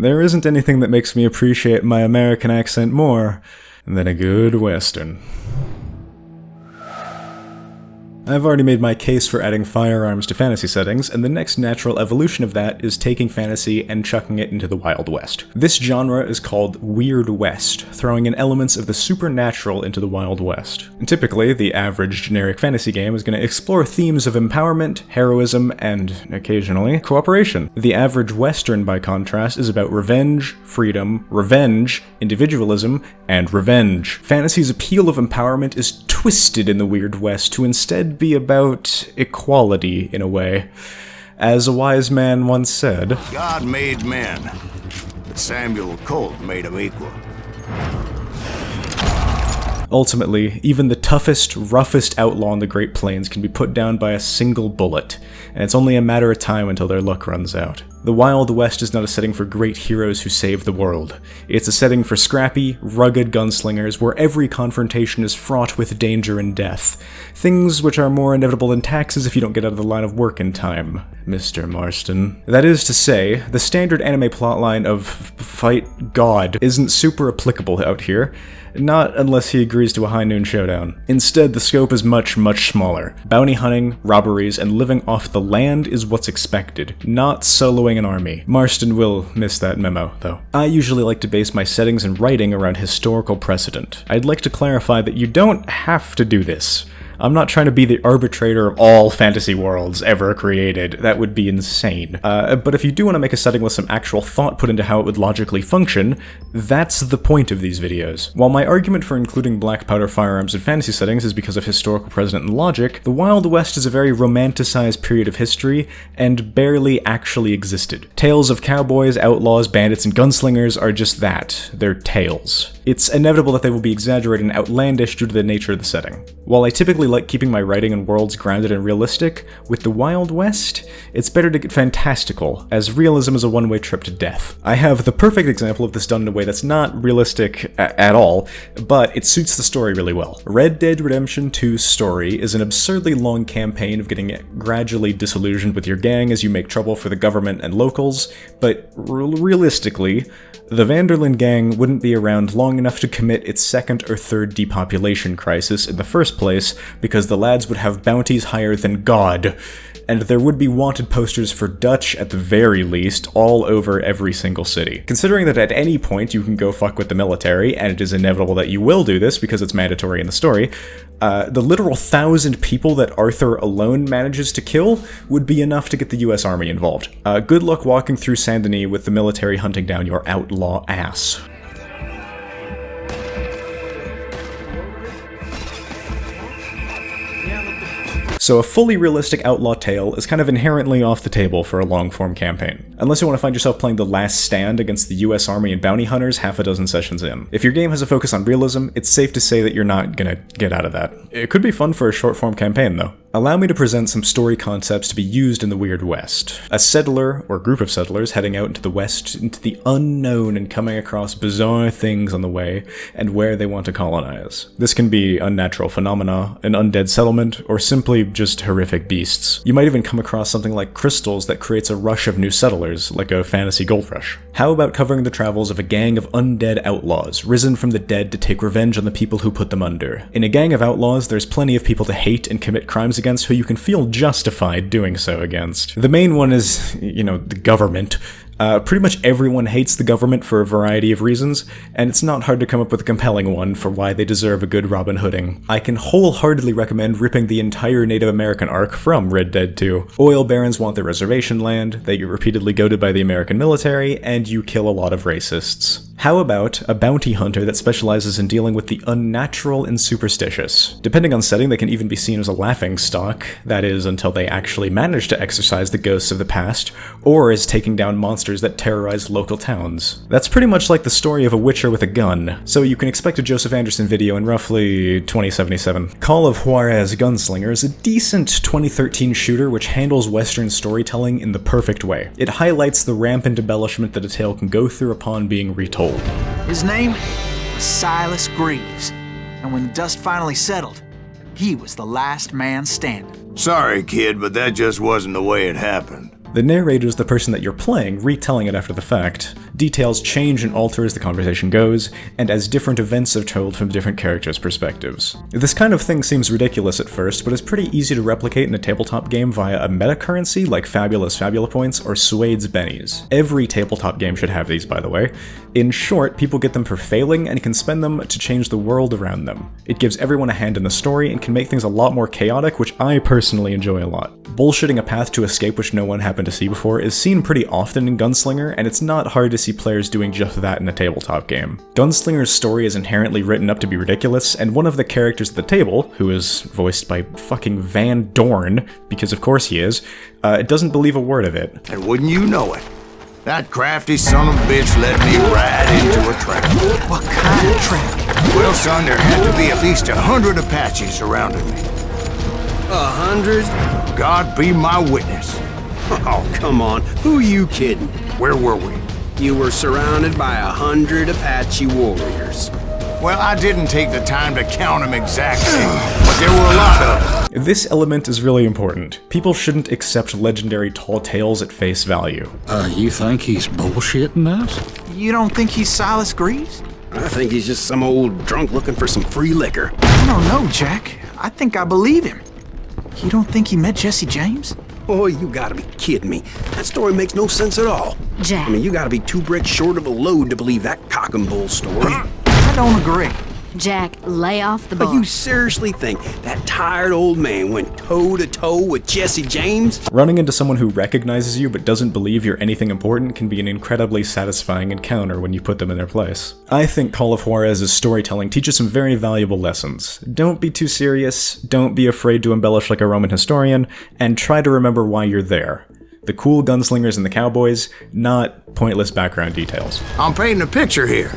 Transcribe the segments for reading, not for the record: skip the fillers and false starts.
There isn't anything that makes me appreciate my American accent more than a good Western. I've already made my case for adding firearms to fantasy settings, and the next natural evolution of that is taking fantasy and chucking it into the Wild West. This genre is called Weird West, throwing in elements of the supernatural into the Wild West. And typically, the average generic fantasy game is going to explore themes of empowerment, heroism, and, occasionally, cooperation. The average Western, by contrast, is about revenge, freedom, revenge, individualism, and revenge. Fantasy's appeal of empowerment is twisted in the Weird West to instead be about equality, in a way. As a wise man once said, God made men, but Samuel Colt made them equal. Ultimately, even the toughest, roughest outlaw in the Great Plains can be put down by a single bullet, and it's only a matter of time until their luck runs out. The Wild West is not a setting for great heroes who save the world. It's a setting for scrappy, rugged gunslingers where every confrontation is fraught with danger and death. Things which are more inevitable than taxes if you don't get out of the line of work in time, Mr. Marston. That is to say, the standard anime plotline of fight God isn't super applicable out here. Not unless he agrees to a high noon showdown. Instead, the scope is much, much smaller. Bounty hunting, robberies, and living off the land is what's expected, not soloing an army. Marston will miss that memo, though. I usually like to base my settings and writing around historical precedent. I'd like to clarify that you don't have to do this. I'm not trying to be the arbitrator of all fantasy worlds ever created. That would be insane. But if you do want to make a setting with some actual thought put into how it would logically function, that's the point of these videos. While my argument for including black powder firearms in fantasy settings is because of historical precedent and logic, the Wild West is a very romanticized period of history and barely actually existed. Tales of cowboys, outlaws, bandits, and gunslingers are just that. They're tales. It's inevitable that they will be exaggerated and outlandish due to the nature of the setting. While I typically like keeping my writing and worlds grounded and realistic, with the Wild West, it's better to get fantastical, as realism is a one-way trip to death. I have the perfect example of this done in a way that's not realistic at all, but it suits the story really well. Red Dead Redemption 2's story is an absurdly long campaign of getting gradually disillusioned with your gang as you make trouble for the government and locals, but realistically, the Vanderlyn gang wouldn't be around long enough to commit its second or third depopulation crisis in the first place because the lads would have bounties higher than God, and there would be wanted posters for Dutch at the very least all over every single city. Considering that at any point you can go fuck with the military, and it is inevitable that you will do this because it's mandatory in the story, the literal 1,000 people that Arthur alone manages to kill would be enough to get the US Army involved. Good luck walking through Saint Denis with the military hunting down your outlaw ass. So a fully realistic outlaw tale is kind of inherently off the table for a long-form campaign, unless you want to find yourself playing The Last Stand against the US Army and bounty hunters half a dozen sessions in. If your game has a focus on realism, it's safe to say that you're not gonna get out of that. It could be fun for a short-form campaign, though. Allow me to present some story concepts to be used in the Weird West. A settler, or group of settlers, heading out into the West, into the unknown and coming across bizarre things on the way, and where they want to colonize. This can be unnatural phenomena, an undead settlement, or simply just horrific beasts. You might even come across something like crystals that creates a rush of new settlers, like a fantasy gold rush. How about covering the travels of a gang of undead outlaws, risen from the dead to take revenge on the people who put them under? In a gang of outlaws, there's plenty of people to hate and commit crimes against who you can feel justified doing so against. The main one is, the government. Pretty much everyone hates the government for a variety of reasons, and it's not hard to come up with a compelling one for why they deserve a good Robin Hooding. I can wholeheartedly recommend ripping the entire Native American arc from Red Dead 2. Oil barons want their reservation land, they get repeatedly goaded by the American military, and you kill a lot of racists. How about a bounty hunter that specializes in dealing with the unnatural and superstitious? Depending on setting, they can even be seen as a laughingstock, that is, until they actually manage to exorcise the ghosts of the past, or as taking down monsters that terrorize local towns. That's pretty much like the story of a witcher with a gun, so you can expect a Joseph Anderson video in roughly 2077. Call of Juarez Gunslinger is a decent 2013 shooter which handles Western storytelling in the perfect way. It highlights the rampant embellishment that a tale can go through upon being retold. His name was Silas Greaves, and when the dust finally settled, he was the last man standing. Sorry, kid, but that just wasn't the way it happened. The narrator is the person that you're playing, retelling it after the fact. Details change and alter as the conversation goes, and as different events are told from different characters' perspectives. This kind of thing seems ridiculous at first, but is pretty easy to replicate in a tabletop game via a meta currency like Fabulous Fabula Points or Suede's Bennies. Every tabletop game should have these, by the way. In short, people get them for failing and can spend them to change the world around them. It gives everyone a hand in the story and can make things a lot more chaotic, which I personally enjoy a lot. Bullshitting a path to escape which no one happened to see before is seen pretty often in Gunslinger, and it's not hard to see players doing just that in a tabletop game. Gunslinger's story is inherently written up to be ridiculous, and one of the characters at the table, who is voiced by fucking Van Dorn, because of course he is, doesn't believe a word of it. And wouldn't you know it, that crafty son of a bitch led me right into a trap. What kind of trap? Well, son, there had to be at least 100 Apaches surrounding me. 100? God be my witness. Oh, come on. Who you kidding? Where were we? You were surrounded by 100 Apache warriors. Well, I didn't take the time to count them exactly, but there were a lot of them. This element is really important. People shouldn't accept legendary tall tales at face value. You think he's bullshitting us? You don't think he's Silas Greaves? I think he's just some old drunk looking for some free liquor. I don't know, Jack. I think I believe him. You don't think he met Jesse James? Oh, you gotta be kidding me. That story makes no sense at all. Jack. I mean, you gotta be 2 bricks short of a load to believe that cock and bull story. I don't agree. Jack, lay off the But bar. you seriously think that tired old man went toe-to-toe with Jesse James? Running into someone who recognizes you but doesn't believe you're anything important can be an incredibly satisfying encounter when you put them in their place. I think Call of Juarez's storytelling teaches some very valuable lessons. Don't be too serious, don't be afraid to embellish like a Roman historian, and try to remember why you're there. The cool gunslingers and the cowboys, not pointless background details. I'm painting a picture here.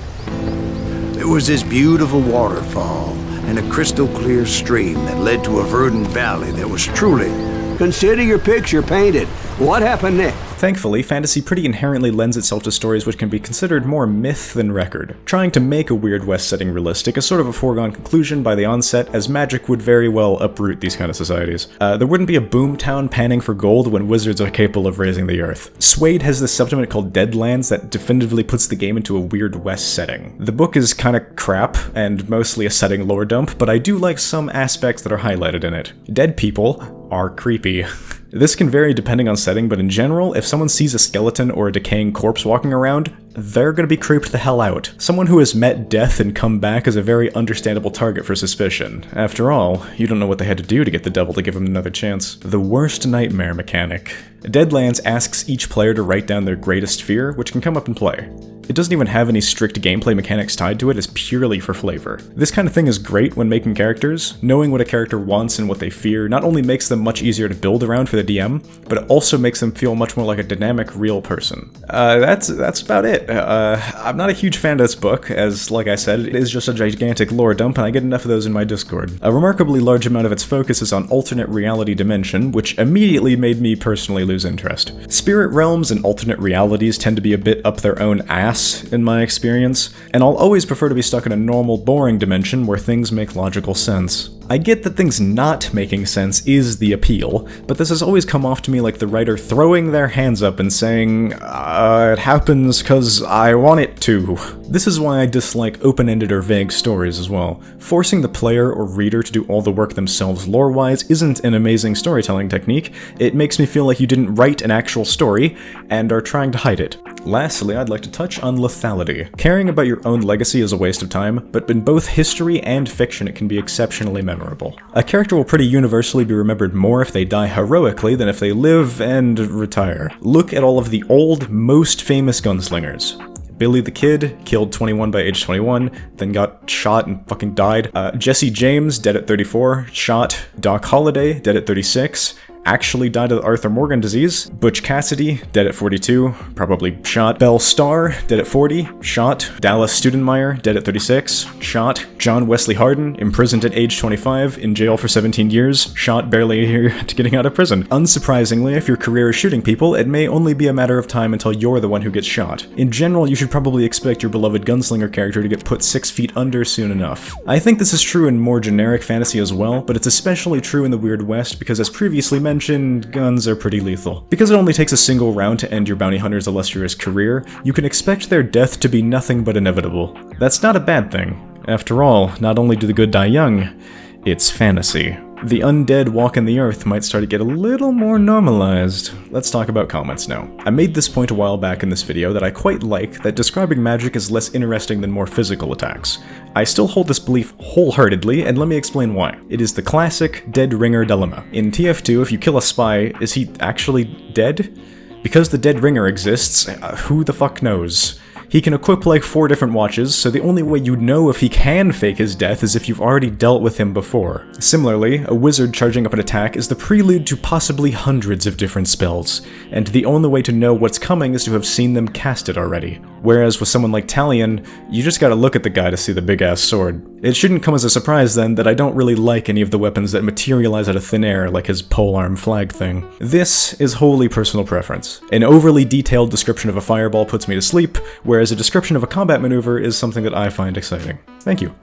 There was this beautiful waterfall and a crystal clear stream that led to a verdant valley that was truly... Consider your picture painted. What happened next? Thankfully, fantasy pretty inherently lends itself to stories which can be considered more myth than record. Trying to make a Weird West setting realistic is sort of a foregone conclusion by the onset, as magic would very well uproot these kind of societies. There wouldn't be a boomtown panning for gold when wizards are capable of raising the earth. Suede has this subdomain called Deadlands that definitively puts the game into a Weird West setting. The book is kinda crap, and mostly a setting lore dump, but I do like some aspects that are highlighted in it. Dead people are creepy. This can vary depending on setting, but in general, if someone sees a skeleton or a decaying corpse walking around, they're gonna be creeped the hell out. Someone who has met death and come back is a very understandable target for suspicion. After all, you don't know what they had to do to get the devil to give them another chance. The worst nightmare mechanic. Deadlands asks each player to write down their greatest fear, which can come up in play. It doesn't even have any strict gameplay mechanics tied to it, it's purely for flavor. This kind of thing is great when making characters. Knowing what a character wants and what they fear not only makes them much easier to build around for the DM, but it also makes them feel much more like a dynamic, real person. That's about it. I'm not a huge fan of this book, as, like I said, it is just a gigantic lore dump, and I get enough of those in my Discord. A remarkably large amount of its focus is on alternate reality dimension, which immediately made me personally lose interest. Spirit realms and alternate realities tend to be a bit up their own ass, in my experience, and I'll always prefer to be stuck in a normal, boring dimension where things make logical sense. I get that things not making sense is the appeal, but this has always come off to me like the writer throwing their hands up and saying, it happens 'cause I want it to. This is why I dislike open-ended or vague stories as well. Forcing the player or reader to do all the work themselves lore-wise isn't an amazing storytelling technique. It makes me feel like you didn't write an actual story and are trying to hide it. Lastly, I'd like to touch on lethality. Caring about your own legacy is a waste of time, but in both history and fiction it can be exceptionally memorable. A character will pretty universally be remembered more if they die heroically than if they live and retire. Look at all of the old, most famous gunslingers. Billy the Kid, killed 21 by age 21, then got shot and fucking died. Jesse James, dead at 34, shot. Doc Holliday, dead at 36. Actually died of Arthur Morgan disease. Butch Cassidy, dead at 42, probably shot. Belle Starr, dead at 40, shot. Dallas Studenmeyer, dead at 36, shot. John Wesley Hardin, imprisoned at age 25, in jail for 17 years, shot barely here to getting out of prison. Unsurprisingly, if your career is shooting people, it may only be a matter of time until you're the one who gets shot. In general, you should probably expect your beloved gunslinger character to get put 6 feet under soon enough. I think this is true in more generic fantasy as well, but it's especially true in the Weird West because, as previously mentioned, mention, guns are pretty lethal. Because it only takes a single round to end your bounty hunter's illustrious career, you can expect their death to be nothing but inevitable. That's not a bad thing. After all, not only do the good die young, it's fantasy. The undead walking the earth might start to get a little more normalized. Let's talk about comments now. I made this point a while back in this video that I quite like that describing magic is less interesting than more physical attacks. I still hold this belief wholeheartedly, and let me explain why. It is the classic dead ringer dilemma. In TF2, if you kill a spy, is he actually dead? Because the dead ringer exists, who the fuck knows? He can equip like 4 different watches, so the only way you know if he can fake his death is if you've already dealt with him before. Similarly, a wizard charging up an attack is the prelude to possibly hundreds of different spells, and the only way to know what's coming is to have seen them cast it already. Whereas with someone like Talion, you just gotta look at the guy to see the big-ass sword. It shouldn't come as a surprise then that I don't really like any of the weapons that materialize out of thin air like his polearm flag thing. This is wholly personal preference. An overly detailed description of a fireball puts me to sleep, whereas a description of a combat maneuver is something that I find exciting. Thank you.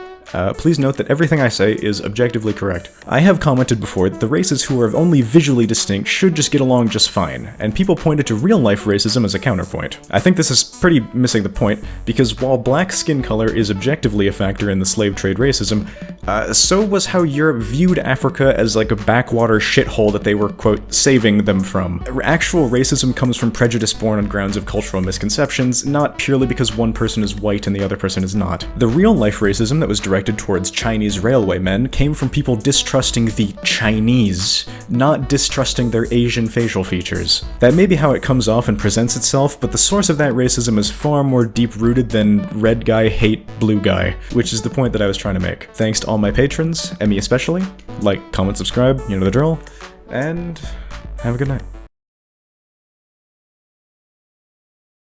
Please note that everything I say is objectively correct. I have commented before that the races who are only visually distinct should just get along just fine, and people pointed to real-life racism as a counterpoint. I think this is pretty missing the point, because while black skin color is objectively a factor in the slave trade racism, so was how Europe viewed Africa as like a backwater shithole that they were, quote, saving them from. Actual racism comes from prejudice born on grounds of cultural misconceptions, not purely because one person is white and the other person is not. The real-life racism that was directed towards Chinese railwaymen came from people distrusting the Chinese, not distrusting their Asian facial features. That may be how it comes off and presents itself, but the source of that racism is far more deep-rooted than red guy hate blue guy, which is the point that I was trying to make. Thanks to all my patrons, Emmy especially. Like, comment, subscribe, you know the drill, and have a good night.